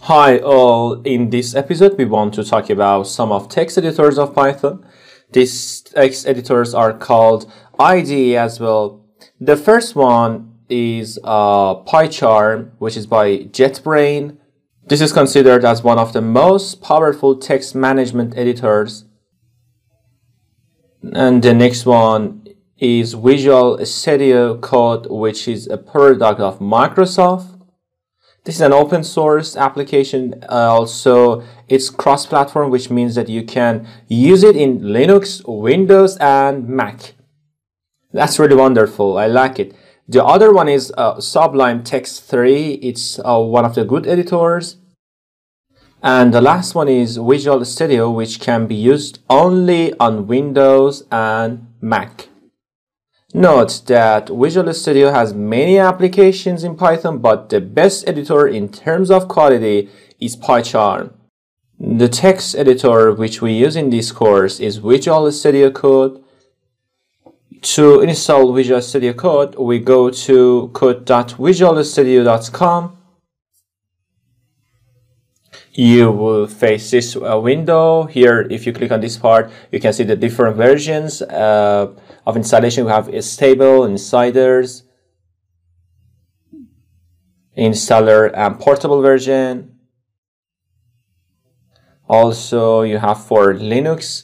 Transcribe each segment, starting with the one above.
Hi all, in this episode we want to talk about some of text editors of Python. These text editors are called IDE as well. The first one is PyCharm, which is by JetBrains. This is considered as one of the most powerful text management editors. And the next one is Visual Studio Code, which is a product of Microsoft. This is an open source application. Also, it's cross-platform, which means that you can use it in Linux, Windows, and Mac. That's really wonderful. I like it. The other one is Sublime Text 3. It's one of the good editors. And the last one is Visual Studio, which can be used only on Windows and Mac. Note that Visual Studio has many applications in Python, but the best editor in terms of quality is PyCharm. The text editor which we use in this course is Visual Studio Code. To install Visual Studio Code, we go to code.visualstudio.com. You will face this window. Here, if you click on this part, you can see the different versions of installation. We have a stable, insiders, installer, and portable version. Also, you have for Linux.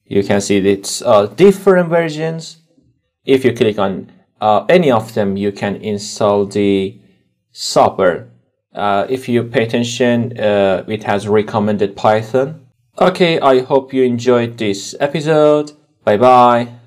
You can see it's different versions. If you click on any of them, you can install the software. If you pay attention, it has recommended Python. Okay, I hope you enjoyed this episode. Bye bye.